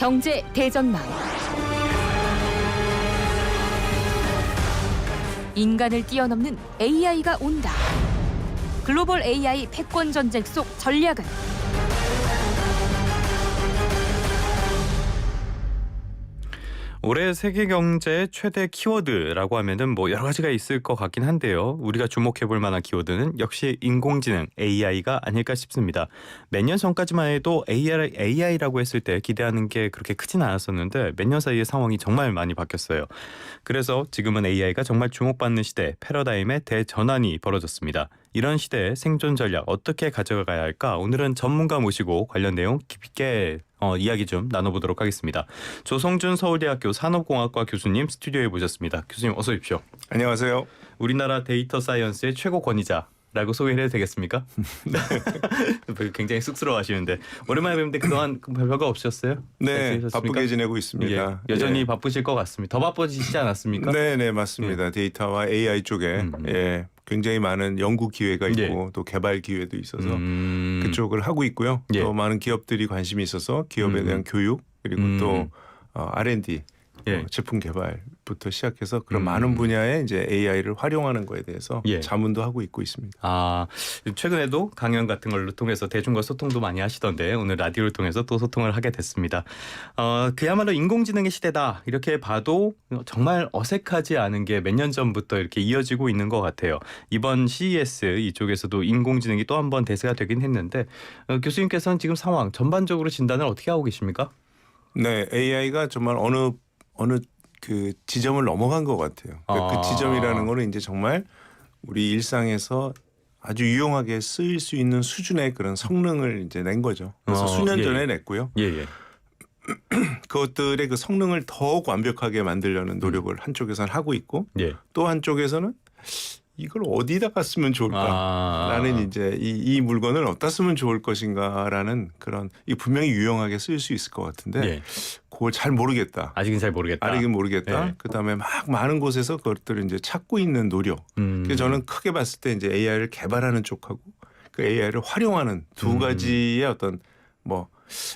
경제 대전망. 인간을 뛰어넘는 AI가 온다. 글로벌 AI 패권 전쟁 속 전략은? 올해 세계 경제의 최대 키워드라고 하면은 뭐 여러 가지가 있을 것 같긴 한데요. 우리가 주목해 볼 만한 키워드는 역시 인공지능 AI가 아닐까 싶습니다. 몇 년 전까지만 해도 AI라고 했을 때 기대하는 게 그렇게 크진 않았었는데 몇 년 사이에 상황이 정말 많이 바뀌었어요. 그래서 지금은 AI가 정말 주목받는 시대, 패러다임의 대전환이 벌어졌습니다. 이런 시대의 생존 전략 어떻게 가져가야 할까? 오늘은 전문가 모시고 관련 내용 깊이 있게 이야기 좀 나눠보도록 하겠습니다. 조성준 서울대학교 산업공학과 교수님 스튜디오에 모셨습니다. 교수님 어서 오십시오. 안녕하세요. 우리나라 데이터 사이언스의 최고 권위자라고 소개를 해도 되겠습니까? 굉장히 쑥스러워하시는데 오랜만에 뵙는데 그동안 별거 없으셨어요? 네, 바쁘게 지내고 있습니다. 예, 여전히 바쁘실 것 같습니다. 더 바빠지시지 않았습니까? 네, 맞습니다. 데이터와 AI 쪽에 굉장히 많은 연구 기회가 있고 또 개발 기회도 있어서 그쪽을 하고 있고요. 또 많은 기업들이 관심이 있어서 기업에 대한 교육 그리고 또 R&D 제품 개발부터 시작해서 그런 많은 분야에 이제 AI를 활용하는 거에 대해서 자문도 하고 있습니다. 아, 최근에도 강연 같은 걸로 통해서 대중과 소통도 많이 하시던데 오늘 라디오를 통해서 또 소통을 하게 됐습니다. 그야말로 인공지능의 시대다 이렇게 봐도 정말 어색하지 않은 게 몇 년 전부터 이렇게 이어지고 있는 것 같아요. 이번 CES 이쪽에서도 인공지능이 또 한 번 대세가 되긴 했는데 교수님께서는 지금 상황 전반적으로 진단을 어떻게 하고 계십니까? 네, AI가 정말 어느 그 지점을 넘어간 것 같아요. 그 지점이라는 거는 이제 정말 우리 일상에서 아주 유용하게 쓰일 수 있는 수준의 그런 성능을 이제 낸 거죠. 그래서 수년 전에 냈고요. 그것들의 그 성능을 더욱 완벽하게 만들려는 노력을 한쪽에서는 하고 있고 또 한쪽에서는 이걸 어디다가 쓰면 좋을까라는 이제 이 물건을 어디다 쓰면 좋을 것인가라는 그런 이 분명히 유용하게 쓸 수 있을 것 같은데 그걸 잘 모르겠다. 아직은 잘 모르겠다. 그다음에 막 많은 곳에서 그것들을 이제 찾고 있는 노력. 그래서 저는 크게 봤을 때 이제 AI를 개발하는 쪽하고 그 AI를 활용하는 두 가지의 어떤 뭐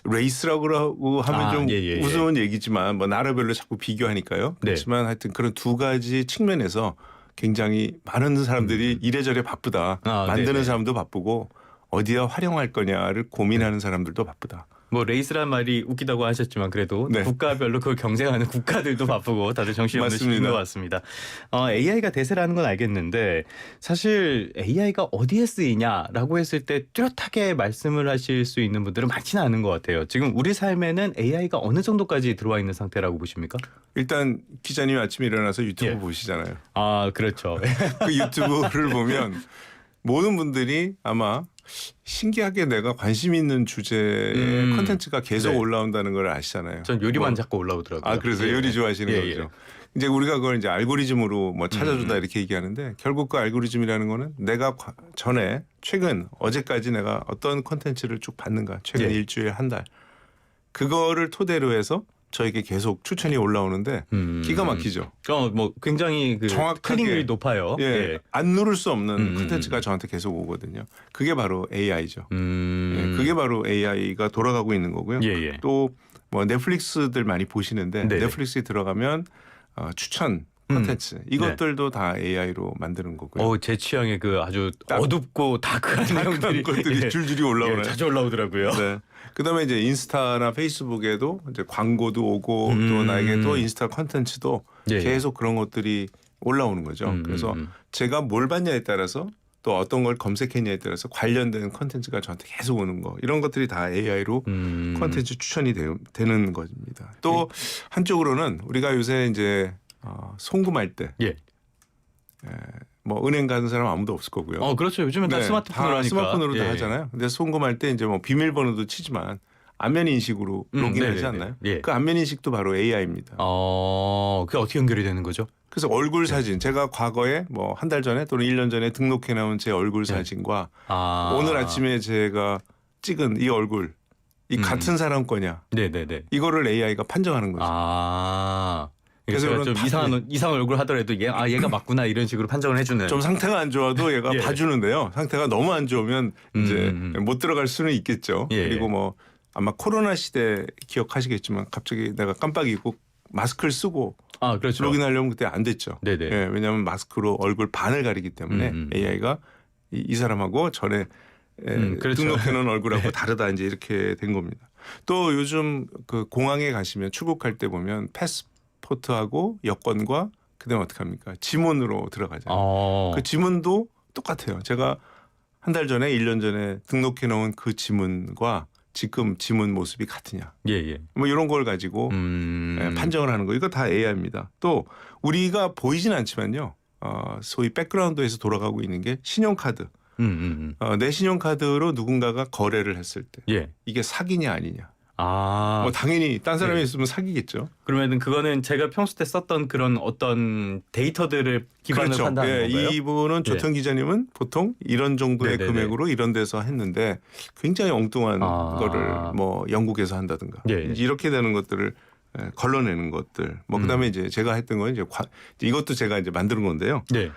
레이스라고 하면 좀 우스운 얘기지만 뭐 나라별로 자꾸 비교하니까요. 그렇지만 하여튼 그런 두 가지 측면에서 굉장히 많은 사람들이 이래저래 바쁘다. 만드는 사람도 바쁘고 어디다 활용할 거냐를 고민하는 사람들도 바쁘다. 뭐 레이스란 말이 웃기다고 하셨지만 그래도 국가별로 그걸 경쟁하는 국가들도 바쁘고 다들 정신없는 시기인 것 같습니다. AI가 대세라는 건 알겠는데 사실 AI가 어디에 쓰이냐라고 했을 때 뚜렷하게 말씀을 하실 수 있는 분들은 많지는 않은 것 같아요. 지금 우리 삶에는 AI가 어느 정도까지 들어와 있는 상태라고 보십니까? 일단 기자님이 아침에 일어나서 유튜브 보시잖아요. 아 그렇죠. 그 유튜브를 보면 모든 분들이 아마 신기하게 내가 관심 있는 주제의 콘텐츠가 계속 올라온다는 걸 아시잖아요. 전 요리만 자꾸 올라오더라고요. 그래서 요리 좋아하시는 거죠. 이제 우리가 그걸 이제 알고리즘으로 뭐 찾아주다 이렇게 얘기하는데 결국 그 알고리즘이라는 거는 내가 최근 어제까지 내가 어떤 콘텐츠를 쭉 봤는가 최근 일주일 한 달 그거를 토대로 해서 저에게 계속 추천이 올라오는데 기가 막히죠. 뭐 굉장히 그 정확하게 클릭률이 높아요. 안 누를 수 없는 콘텐츠가 저한테 계속 오거든요. 그게 바로 AI죠. 그게 바로 AI가 돌아가고 있는 거고요. 또 뭐 넷플릭스들 많이 보시는데 넷플릭스에 들어가면 추천 콘텐츠 이것들도 다 AI로 만드는 거고요. 제 취향의 그 아주 어둡고 다크한 내용들이 것들이 줄줄이 올라오네요. 자주 올라오더라고요. 그다음에 이제 인스타나 페이스북에도 이제 광고도 오고 또 나에게 또 인스타 콘텐츠도 계속 그런 것들이 올라오는 거죠. 그래서 제가 뭘 봤냐에 따라서 또 어떤 걸 검색했냐에 따라서 관련된 콘텐츠가 저한테 계속 오는 거 이런 것들이 다 AI로 콘텐츠 추천이 되는 겁니다. 또 한쪽으로는 우리가 요새 이제 송금할 때 뭐 은행 가는 사람 아무도 없을 거고요. 그렇죠. 요즘은 다 스마트폰으로 하니까. 스마트폰으로 다 하잖아요. 근데 송금할 때 이제 뭐 비밀번호도 치지만 안면 인식으로 로그인하지 않나요? 그 안면 인식도 바로 AI입니다. 그게 어떻게 연결이 되는 거죠? 그래서 얼굴 사진 제가 과거에 뭐 한 달 전에 또는 1년 전에 등록해 놓은 제 얼굴 사진과 오늘 아침에 제가 찍은 이 얼굴 이 같은 사람 거냐? 이거를 AI가 판정하는 거죠. 그래서 좀 이상한 얼굴 하더라도 얘가 맞구나 이런 식으로 판정을 해주는. 좀 상태가 안 좋아도 얘가 봐주는데요. 상태가 너무 안 좋으면 이제 못 들어갈 수는 있겠죠. 그리고 뭐 아마 코로나 시대 기억하시겠지만 갑자기 내가 깜빡 잊고 마스크를 쓰고 그렇죠. 로그인하려면 그때 안 됐죠. 네네. 예, 왜냐하면 마스크로 얼굴 반을 가리기 때문에 AI가 이 사람하고 전에 그렇죠. 등록해놓은 얼굴하고 다르다 이제 이렇게 된 겁니다. 또 요즘 그 공항에 가시면 출국할 때 보면 패스포트하고 여권과 그다음에 어떻게 합니까? 지문으로 들어가잖아요. 그 지문도 똑같아요. 제가 한 달 전에 1년 전에 등록해놓은 그 지문과 지금 지문 모습이 같으냐. 예. 뭐 이런 걸 가지고 판정을 하는 거. 이거 다 AI입니다. 또 우리가 보이진 않지만요. 소위 백그라운드에서 돌아가고 있는 게 신용카드. 내 신용카드로 누군가가 거래를 했을 때 예. 이게 사기냐 아니냐. 뭐 당연히 딴 사람이 있으면 사기겠죠. 그러면은 그거는 제가 평소 때 썼던 그런 어떤 데이터들을 기반으로 그렇죠. 판단하는 건가요? 이분은 조천 기자님은 보통 이런 정도의 네네네. 금액으로 이런 데서 했는데 굉장히 엉뚱한 거를 뭐 영국에서 한다든가 이렇게 되는 것들을 걸러내는 것들. 뭐 그다음에 이제 제가 했던 건 이제 이것도 제가 이제 만드는 건데요. 네.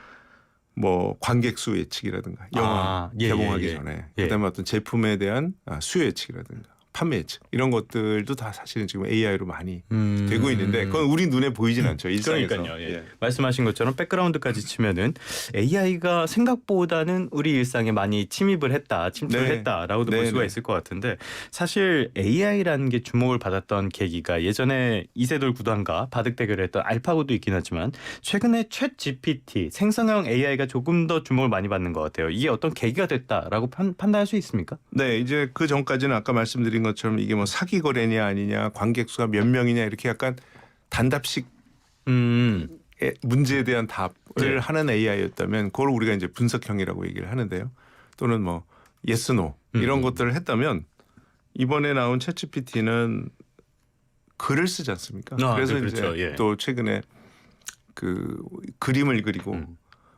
뭐 관객 수 예측이라든가 영화 개봉하기 전에 그다음에 어떤 제품에 대한 수요 예측이라든가 판매 예측 이런 것들도 다 사실은 지금 AI로 많이 되고 있는데 그건 우리 눈에 보이진 않죠. 일상에서. 그러니까요. 예. 말씀하신 것처럼 백그라운드까지 치면은 AI가 생각보다는 우리 일상에 많이 침입을 했다, 침투를 했다라고도 볼 수가 있을 것 같은데 사실 AI라는 게 주목을 받았던 계기가 예전에 이세돌 구단과 바둑 대결을 했던 알파고도 있긴 하지만 최근에 챗 GPT 생성형 AI가 조금 더 주목을 많이 받는 것 같아요. 이게 어떤 계기가 됐다라고 판단할 수 있습니까? 네, 이제 그 전까지는 아까 말씀드린 것처럼 이게 뭐 사기 거래냐 아니냐, 관객 수가 몇 명이냐 이렇게 약간 단답식 문제에 대한 답을 하는 AI였다면 그걸 우리가 이제 분석형이라고 얘기를 하는데요. 또는 뭐 yes, no 이런 것들을 했다면 이번에 나온 챗GPT는 글을 쓰지 않습니까? 그래서 그렇죠. 이제 또 최근에 그 그림을 그리고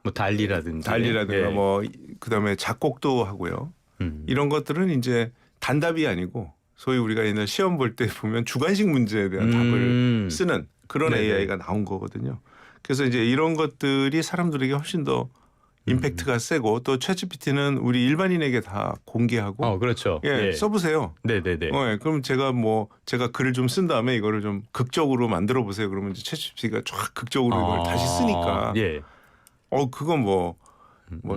뭐 달리라든가 뭐 그다음에 작곡도 하고요. 이런 것들은 이제 단답이 아니고 소위 우리가 옛날 시험 볼 때 보면 주관식 문제에 대한 답을 쓰는 그런 AI가 나온 거거든요. 그래서 이제 이런 것들이 사람들에게 훨씬 더 임팩트가 세고 또 챗GPT는 우리 일반인에게 다 공개하고 그렇죠. 써보세요. 네네네. 그럼 제가 글을 좀 쓴 다음에 이거를 좀 극적으로 만들어 보세요. 그러면 이제 챗GPT가 쫙 극적으로 이걸 다시 쓰니까 그건 뭐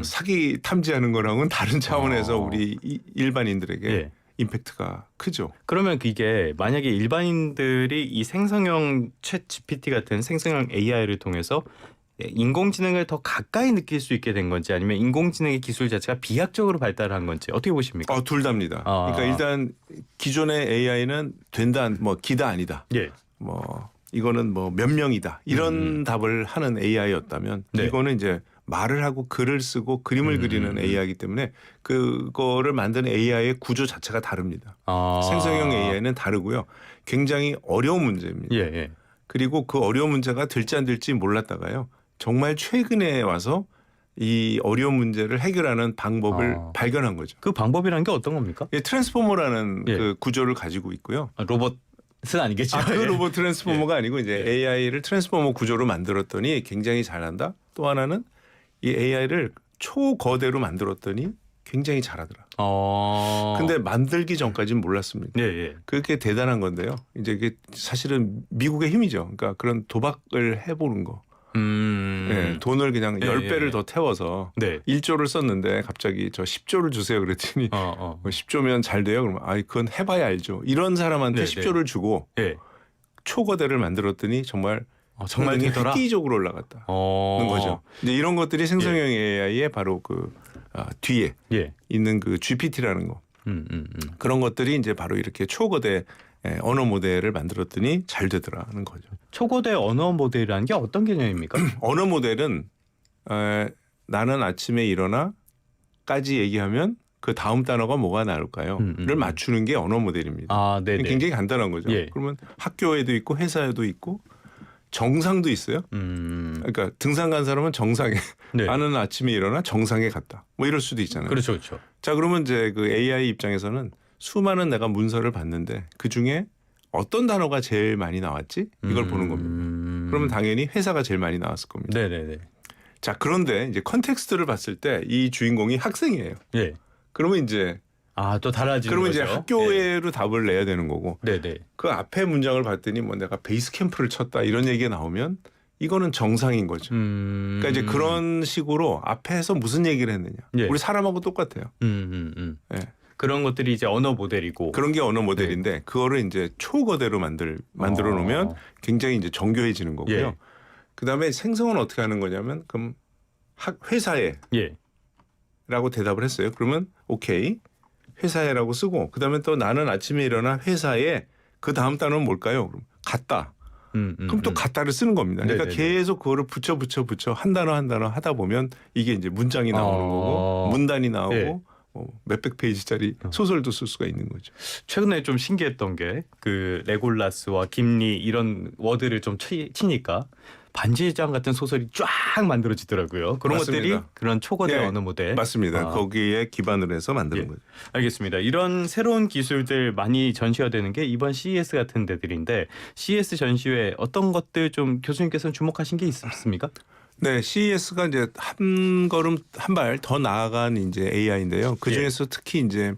사기 탐지하는 거랑은 다른 차원에서 우리 일반인들에게 임팩트가 크죠. 그러면 이게 만약에 일반인들이 이 생성형 챗 GPT 같은 생성형 AI를 통해서 인공지능을 더 가까이 느낄 수 있게 된 건지 아니면 인공지능의 기술 자체가 비약적으로 발달한 건지 어떻게 보십니까? 둘 다입니다. 그러니까 일단 기존의 AI는 된다, 뭐 기다 아니다. 뭐 이거는 뭐 몇 명이다. 이런 답을 하는 AI였다면 이거는 이제 말을 하고 글을 쓰고 그림을 그리는 AI이기 때문에 그거를 만드는 AI의 구조 자체가 다릅니다. 생성형 AI는 다르고요. 굉장히 어려운 문제입니다. 그리고 그 어려운 문제가 될지 안 될지 몰랐다가요. 정말 최근에 와서 이 어려운 문제를 해결하는 방법을 발견한 거죠. 그 방법이란 게 어떤 겁니까? 트랜스포머라는 그 구조를 가지고 있고요. 로봇은 아니겠죠. 그 로봇 트랜스포머가 아니고 이제 AI를 트랜스포머 구조로 만들었더니 굉장히 잘한다. 또 하나는 이 AI를 초거대로 만들었더니 굉장히 잘하더라. 근데 만들기 전까지는 몰랐습니다. 그렇게 대단한 건데요. 이제 이게 사실은 미국의 힘이죠. 그러니까 그런 도박을 해보는 거. 돈을 그냥 10배를 더 태워서 1조를 썼는데 갑자기 저 10조를 주세요 그랬더니 10조면 잘 돼요. 그러면 그건 해봐야 알죠. 이런 사람한테 10조를 주고 초거대를 만들었더니 정말 되더라. 획기적으로 올라갔다는 거죠. 이제 이런 것들이 생성형 AI의 바로 그 뒤에 있는 그 GPT라는 거. 그런 것들이 이제 바로 이렇게 초거대 언어 모델을 만들었더니 잘 되더라는 거죠. 초거대 언어 모델이라는 게 어떤 개념입니까? 언어 모델은 나는 아침에 일어나까지 얘기하면 그 다음 단어가 뭐가 나올까요?를 맞추는 게 언어 모델입니다. 굉장히 간단한 거죠. 그러면 학교에도 있고 회사에도 있고 정상도 있어요. 그러니까 등산 간 사람은 정상에 나는 아침에 일어나 정상에 갔다. 뭐 이럴 수도 있잖아요. 그렇죠. 자, 그러면 이제 그 AI 입장에서는 수많은 내가 문서를 봤는데 그 중에 어떤 단어가 제일 많이 나왔지? 이걸 보는 겁니다. 그러면 당연히 회사가 제일 많이 나왔을 겁니다. 자, 그런데 이제 컨텍스트를 봤을 때 이 주인공이 학생이에요. 그러면 이제 아, 또 달라지는 그러면 거죠. 이제 학교에로 답을 내야 되는 거고 네네. 그 앞에 문장을 봤더니 뭐 내가 베이스 캠프를 쳤다 이런 얘기가 나오면 이거는 정상인 거죠. 그러니까 이제 그런 식으로 앞에서 무슨 얘기를 했느냐. 예. 우리 사람하고 똑같아요. 예. 그런 것들이 이제 언어 모델이고. 그런 게 언어 모델인데 그거를 이제 초거대로 만들어 놓으면 굉장히 이제 정교해지는 거고요. 예. 그다음에 생성은 어떻게 하는 거냐면 그럼 회사에 예. 라고 대답을 했어요. 그러면 오케이. 회사에라고 쓰고 그다음에 또 나는 아침에 일어나 회사에 그 다음 단어는 뭘까요? 그럼 갔다. 그럼 또 갔다를 쓰는 겁니다. 그러니까 네네네. 계속 그거를 붙여 한 단어 하다 보면 이게 이제 문장이 나오는 거고 문단이 나오고 예. 몇백 페이지짜리 소설도 쓸 수가 있는 거죠. 최근에 좀 신기했던 게 그 레골라스와 김리 이런 워드를 좀 치니까 반지의 장 같은 소설이 쫙 만들어지더라고요. 그런 맞습니다. 것들이 그런 초거대 네, 언어 모델. 맞습니다. 거기에 기반을 해서 만드는 예. 거죠. 알겠습니다. 이런 새로운 기술들 많이 전시가 되는 게 이번 CES 같은 데들인데 CES 전시회 어떤 것들 좀 교수님께서는 주목하신 게 있습니까? 네, CES가 이제 한 걸음 한 발 더 나아간 이제 AI인데요. 그 중에서 특히 이제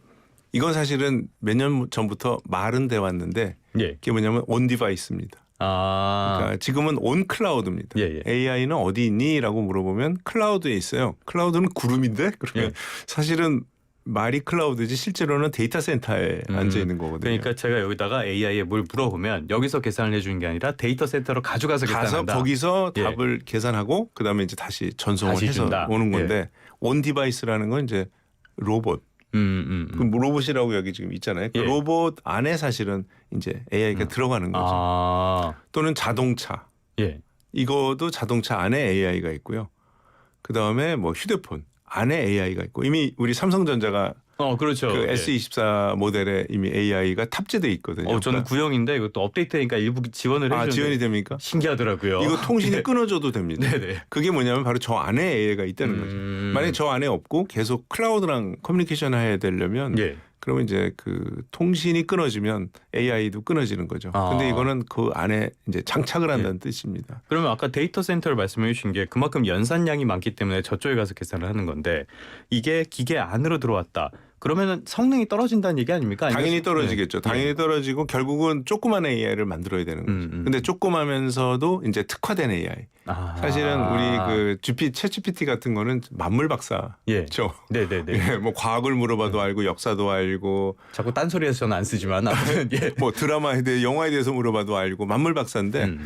이건 사실은 몇 년 전부터 말은 돼 왔는데 예. 그게 뭐냐면 온 디바이스입니다. 아. 그러니까 지금은 온 클라우드입니다. 예. AI는 어디 있니?라고 물어보면 클라우드에 있어요. 클라우드는 구름인데 그러면 예. 사실은 말이 클라우드지 실제로는 데이터 센터에 앉아 있는 거거든요. 그러니까 제가 여기다가 AI에 뭘 물어보면 여기서 계산을 해주는 게 아니라 데이터 센터로 가져가서 계산한다. 거기서 예. 답을 계산하고 그다음에 이제 다시 전송을 다시 해서 준다. 오는 건데 온 디바이스라는 건 이제 로봇. 그 로봇이라고 여기 지금 있잖아요. 그 예. 로봇 안에 사실은 이제 AI가 들어가는 거죠. 아. 또는 자동차. 예. 이거도 자동차 안에 AI가 있고요. 그다음에 뭐 휴대폰 안에 AI가 있고 이미 우리 삼성전자가 그렇죠. 그 예. S24 모델에 이미 AI가 탑재돼 있거든요. 저는 구형인데 이것도 업데이트니까 일부 지원을 해주는데 지원이 됩니까? 신기하더라고요. 이거 통신이 예. 끊어져도 됩니다. 네네. 그게 뭐냐면 바로 저 안에 AI가 있다는 거죠. 만약에 저 안에 없고 계속 클라우드랑 커뮤니케이션 해야 되려면 예. 그러면 이제 그 통신이 끊어지면 AI도 끊어지는 거죠. 아. 근데 이거는 그 안에 이제 장착을 한다는 뜻입니다. 그러면 아까 데이터 센터를 말씀해 주신 게 그만큼 연산량이 많기 때문에 저쪽에 가서 계산을 하는 건데 이게 기계 안으로 들어왔다. 그러면은 성능이 떨어진다는 얘기 아닙니까? 당연히 떨어지겠죠. 당연히 떨어지고 결국은 조그만 AI를 만들어야 되는 거죠. 근데 조그마면서도 이제 특화된 AI. 사실은 우리 그 챗GPT 같은 거는 만물 박사죠. 예. 네네네. 예, 뭐 과학을 물어봐도 알고 역사도 알고 자꾸 딴소리해서 저는 안 쓰지만 아무튼 예. 뭐 드라마에 대해 영화에 대해서 물어봐도 알고 만물 박사인데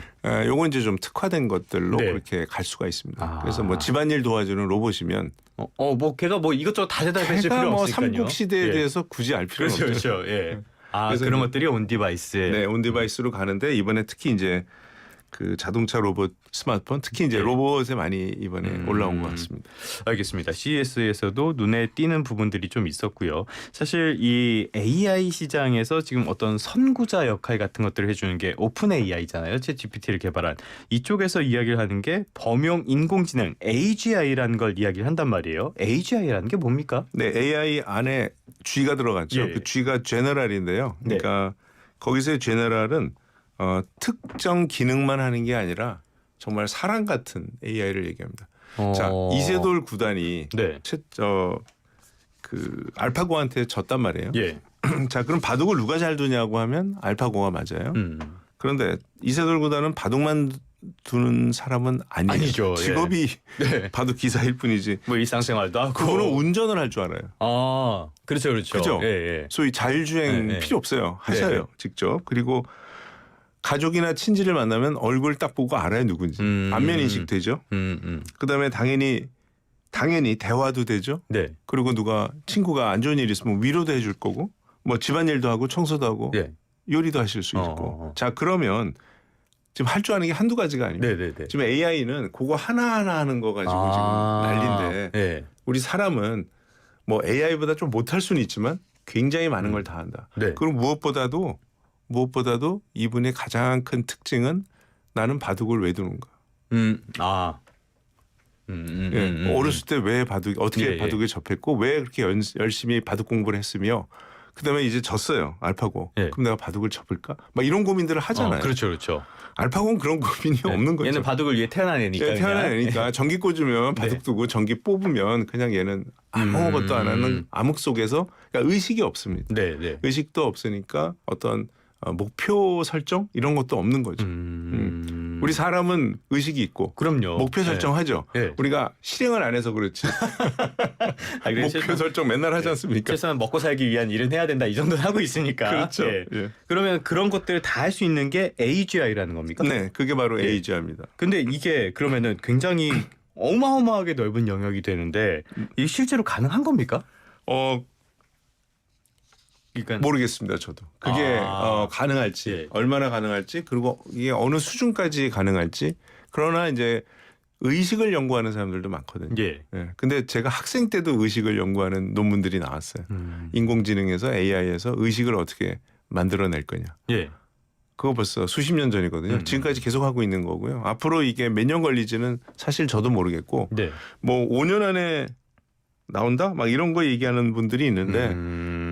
요건 이제 좀 특화된 것들로 네. 그렇게 갈 수가 있습니다. 그래서 뭐 집안일 도와주는 로봇이면 뭐 걔가 뭐 이것저것 다 대답해 줄 걔가 필요 뭐 없으니까요. 삼국 시대에 예. 대해서 굳이 알 필요는 그렇죠, 없죠. 그렇죠. 예. 그래서 그런 것들이 온 디바이스에. 네, 온 디바이스로 가는데 이번에 특히 이제 그 자동차 로봇 스마트폰 특히 이제 네. 로봇에 많이 이번에 올라온 것 같습니다. 알겠습니다. CES에서도 눈에 띄는 부분들이 좀 있었고요. 사실 이 AI 시장에서 지금 어떤 선구자 역할 같은 것들을 해주는 게 오픈 AI잖아요. 챗GPT를 개발한 이쪽에서 이야기를 하는 게 범용 인공지능 AGI라는 걸 이야기를 한단 말이에요. AGI라는 게 뭡니까? 네, AI 안에 G가 들어갔죠. 예. 그 G가 제너럴인데요. 그러니까 거기서의 제너럴은 특정 기능만 하는 게 아니라 정말 사람 같은 AI를 얘기합니다. 자, 이세돌 구단이 네. 그 알파고한테 졌단 말이에요. 예. 자, 그럼 바둑을 누가 잘 두냐고 하면 알파고가 맞아요. 그런데 이세돌 구단은 바둑만 두는 사람은 아니에요. 아니죠. 예. 직업이 네. 바둑 기사일 뿐이지. 뭐 일상생활도 하고. 그거는 운전을 할 줄 알아요. 그렇죠, 그렇죠. 그죠? 예, 예. 소위 자율주행 네, 네. 필요 없어요. 하셔요. 네. 직접. 그리고 가족이나 친지를 만나면 얼굴 딱 보고 알아요 누군지. 안면 인식 되죠. 그다음에 당연히 대화도 되죠. 네. 그리고 누가 친구가 안 좋은 일 있으면 위로도 해줄 거고 뭐 집안일도 하고 청소도 하고 예. 요리도 하실 수 있고. 자, 그러면 지금 할 줄 아는 게 한두 가지가 아닙니다. 네네네. 지금 AI는 그거 하나하나 하는 거 가지고 지금 난리인데 예. 우리 사람은 뭐 AI보다 좀 못할 수는 있지만 굉장히 많은 걸 다 한다. 네. 그리고 무엇보다도 이분의 가장 큰 특징은 나는 바둑을 왜 두는가. 어렸을 때 왜 어떻게 예, 바둑에 접했고 왜 그렇게 열심히 바둑 공부를 했으며 그다음에 이제 졌어요 알파고. 예. 그럼 내가 바둑을 접을까? 막 이런 고민들을 하잖아요. 그렇죠, 그렇죠. 알파고는 그런 고민이 없는 거죠. 얘는 바둑을 위해 태어난 애니까. 예, 태어난 애니까 전기 꽂으면 바둑 네. 두고 전기 뽑으면 그냥 얘는 아무것도 안 하는 암흑 속에서 그러니까 의식이 없습니다. 네, 네. 의식도 없으니까 어떤 목표 설정 이런 것도 없는 거죠. 우리 사람은 의식이 있고 그럼요. 목표 설정하죠. 네. 우리가 실행을 안 해서 그렇지. 목표 설정 맨날 하지 않습니까? 최소한 먹고 살기 위한 일은 해야 된다 이 정도는 하고 있으니까. 그렇죠. 예. 예. 그러면 그런 것들을 다 할 수 있는 게 AGI라는 겁니까? 네, 그게 바로 네. AGI입니다. 근데 이게 그러면은 굉장히 어마어마하게 넓은 영역이 되는데 이게 실제로 가능한 겁니까? 그러니까 모르겠습니다. 저도 그게 아. 가능할지 예. 얼마나 가능할지 그리고 이게 어느 수준까지 가능할지 그러나 이제 의식을 연구하는 사람들도 많거든요. 예. 예. 근데 제가 학생 때도 의식을 연구하는 논문들이 나왔어요. 인공지능에서 AI에서 의식을 어떻게 만들어낼 거냐. 예. 그거 벌써 수십 년 전이거든요. 지금까지 계속 하고 있는 거고요. 앞으로 이게 몇 년 걸리지는 사실 저도 모르겠고 네. 뭐 5년 안에 나온다? 막 이런 거 얘기하는 분들이 있는데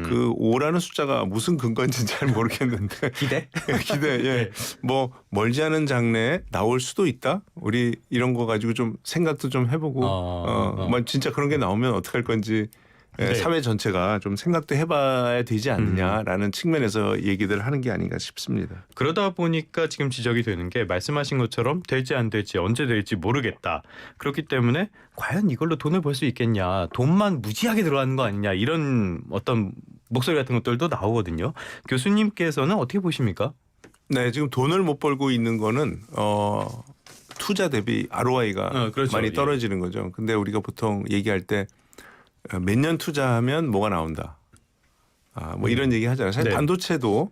그 5라는 숫자가 무슨 근거인지는 잘 모르겠는데 기대? 기대. 예. 뭐 멀지 않은 장래에 나올 수도 있다. 우리 이런 거 가지고 좀 생각도 좀 해보고 뭐 진짜 그런 게 나오면 어떡할 건지 네. 사회 전체가 좀 생각도 해봐야 되지 않느냐라는 측면에서 얘기들 하는 게 아닌가 싶습니다. 그러다 보니까 지금 지적이 되는 게 말씀하신 것처럼 될지 안 될지 언제 될지 모르겠다. 그렇기 때문에 과연 이걸로 돈을 벌 수 있겠냐. 돈만 무지하게 들어가는 거 아니냐. 이런 어떤 목소리 같은 것들도 나오거든요. 교수님께서는 어떻게 보십니까? 네, 지금 돈을 못 벌고 있는 거는 투자 대비 ROI가 그렇죠. 많이 예. 떨어지는 거죠. 근데 우리가 보통 얘기할 때 몇 년 투자하면 뭐가 나온다. 뭐 이런 얘기 하잖아요. 사실 네. 반도체도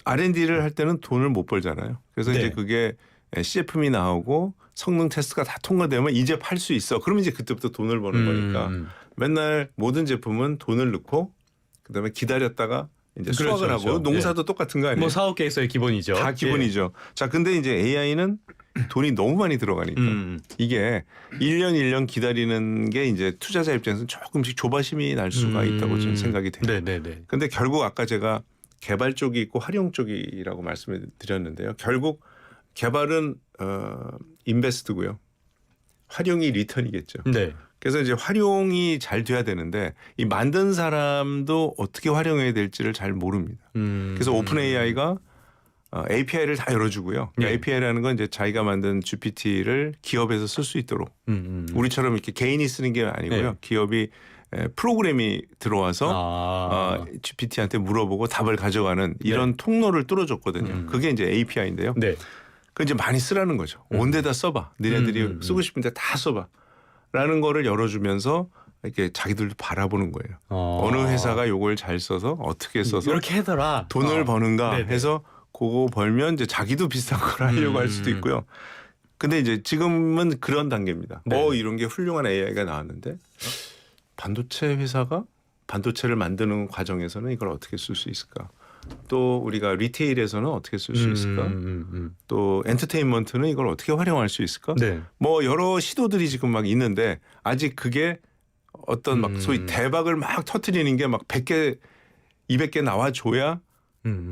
R&D를 할 때는 돈을 못 벌잖아요. 그래서 네. 이제 그게 시제품이 나오고 성능 테스트가 다 통과되면 이제 팔 수 있어. 그러면 이제 그때부터 돈을 버는 거니까 맨날 모든 제품은 돈을 넣고 그다음에 기다렸다가 이제 그렇죠, 수확을 하고 그렇죠. 농사도 똑같은 거 아니에요? 뭐 사업 계획서의 기본이죠. 다 기본이죠. 자, 근데 이제 AI는 돈이 너무 많이 들어가니까 이게 1년 1년 기다리는 게 이제 투자자 입장에서는 조금씩 조바심이 날 수가 있다고 저는 생각이 돼요. 네네네. 근데 결국 아까 제가 개발 쪽이 있고 활용 쪽이라고 말씀을 드렸는데요. 결국 개발은 인베스트고요. 활용이 리턴이겠죠. 네. 그래서 이제 활용이 잘 돼야 되는데 이 만든 사람도 어떻게 활용해야 될지를 잘 모릅니다. 그래서 오픈 AI가 API를 다 열어주고요. 네. API라는 건 이제 자기가 만든 GPT를 기업에서 쓸 수 있도록 우리처럼 이렇게 개인이 쓰는 게 아니고요. 네. 기업이 프로그램이 들어와서 GPT한테 물어보고 답을 가져가는 이런 통로를 뚫어줬거든요. 그게 이제 API인데요. 네. 그 이제 많이 쓰라는 거죠. 온데다 써봐. 니네들이 쓰고 싶은데 다 써봐. 라는 거를 열어주면서 이렇게 자기들도 바라보는 거예요. 어느 회사가 요걸 잘 써서 어떻게 써서 이렇게 해더라. 돈을 버는가 네네. 해서 그거 벌면 이제 자기도 비슷한 걸 하려고 할 수도 있고요. 근데 이제 지금은 그런 단계입니다. 네. 이런 게 훌륭한 AI가 나왔는데 반도체 회사가 반도체를 만드는 과정에서는 이걸 어떻게 쓸 수 있을까? 또 우리가 리테일에서는 어떻게 쓸 수 있을까? 또 엔터테인먼트는 이걸 어떻게 활용할 수 있을까? 네. 뭐 여러 시도들이 지금 막 있는데 아직 그게 어떤 막 소위 대박을 막 터트리는 게 막 100개, 200개 나와줘야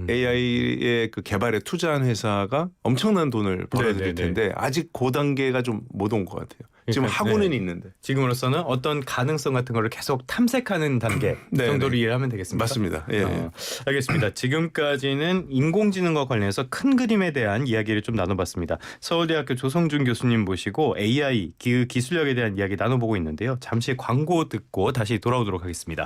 AI의 그 개발에 투자한 회사가 엄청난 돈을 벌어들일 네네네. 텐데 아직 그 단계가 좀 못 온 것 같아요. 지금 그러니까, 하고는 네. 있는데. 지금으로서는 어떤 가능성 같은 거를 계속 탐색하는 단계 네, 정도로 네. 이해하면 되겠습니까? 맞습니다. 예. 알겠습니다. 지금까지는 인공지능과 관련해서 큰 그림에 대한 이야기를 좀 나눠봤습니다. 서울대학교 조성준 교수님 모시고 AI 기술력에 대한 이야기 나눠보고 있는데요. 잠시 광고 듣고 다시 돌아오도록 하겠습니다.